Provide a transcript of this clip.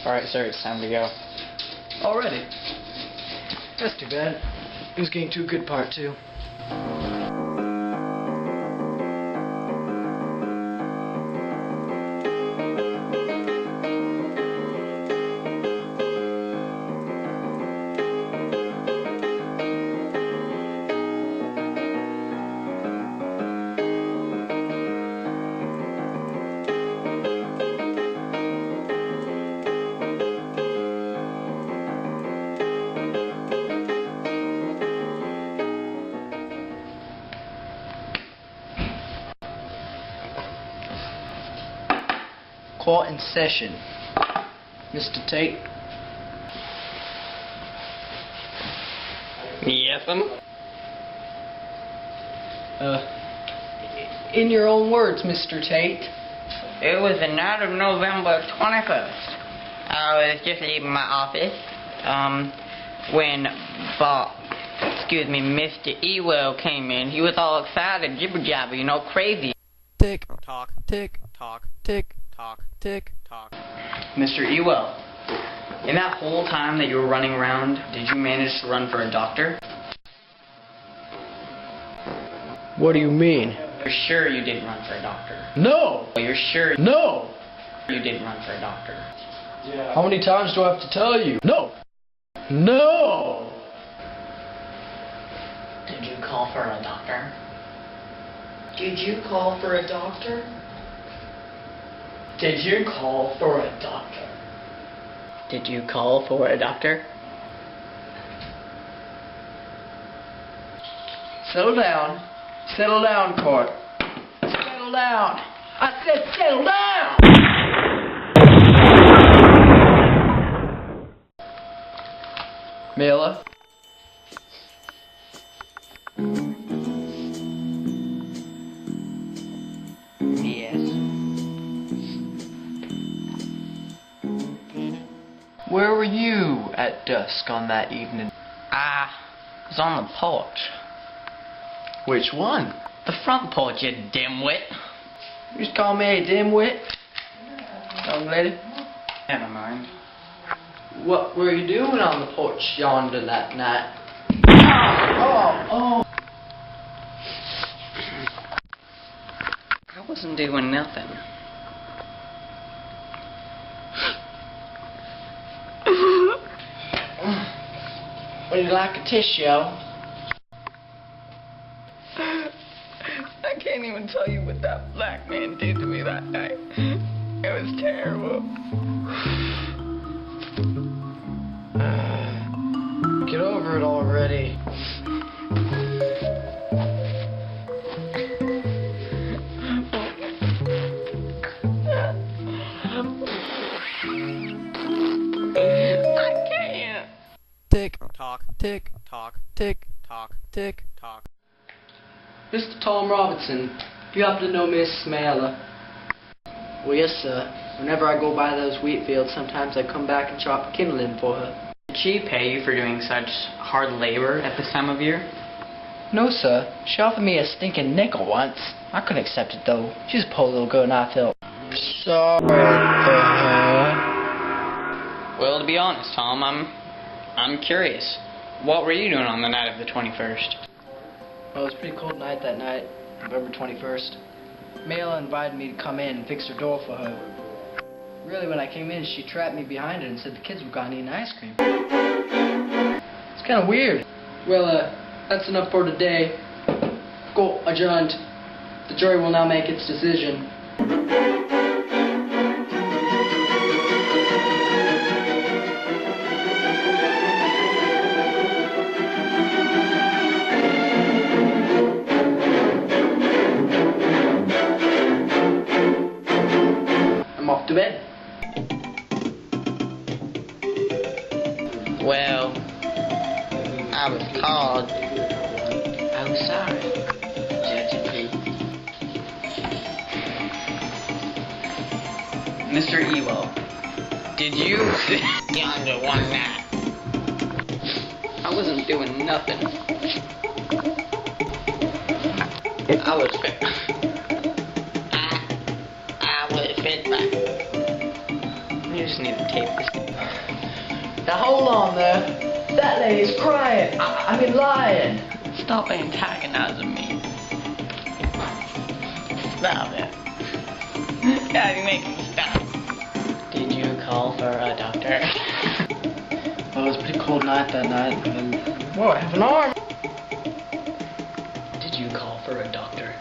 Alright, sir, it's time to go. Already? That's too bad. He was getting to a good part, too. Court in session. Mr. Tate. Yes'm. In your own words, Mr. Tate. It was the night of November 21st. I was just leaving my office, when Mr. Ewell came in. He was all excited, jibber-jabber, you know, crazy. Tick. Talk. Tick. Talk. Tick. Talk. Tick. Talk. Mr. Ewell, in that whole time that you were running around, did you manage to run for a doctor? What do you mean? You're sure you didn't run for a doctor? No! You're sure No! you didn't run for a doctor? How many times do I have to tell you? No! No! Did you call for a doctor? Did you call for a doctor? Did you call for a doctor? Did you call for a doctor? Settle down. Settle down, court. Settle down. I said settle down! Mela? Yes. Where were you at dusk on that evening? I was on the porch. Which one? The front porch, you dimwit. You just call me a dimwit? Young lady? Never mind. What were you doing on the porch yonder that night? Oh! I wasn't doing nothing. Would you like a tissue? I can't even tell you what that black man did to me that night. It was terrible. Get over it already. I can't. Tick. Talk. Tick. Talk. Tick. Talk. Tick. Talk. Mr. Tom Robinson, do you happen to know Miss Mela? Well, yes, sir. Whenever I go by those wheat fields, sometimes I come back and chop kindling for her. Did she pay you for doing such hard labor at this time of year? No, sir. She offered me a stinking nickel once. I couldn't accept it, though. She's a poor little girl, and I felt sorry for her. Well, to be honest, Tom, I'm curious. What were you doing on the night of the 21st? Well, it was a pretty cold night that night, November 21st. Mela invited me to come in and fix her door for her. Really, when I came in, she trapped me behind it and said the kids were gone eating ice cream. It's kind of weird. Well, that's enough for today. Court adjourned. The jury will now make its decision. I'm off to bed. Well, I was called. Oh, sorry, Judge and Pete. Mr. Ewell, did you yonder one night? I wasn't doing nothing. I was fit. I was fit back. You just need to tape this. Now hold on there. That lady's crying. I mean lying. Stop antagonizing me. Stop it. God, you make me stop. Did you call for a doctor? Well, it was a pretty cold night that night. And whoa, I have an arm. Did you call for a doctor?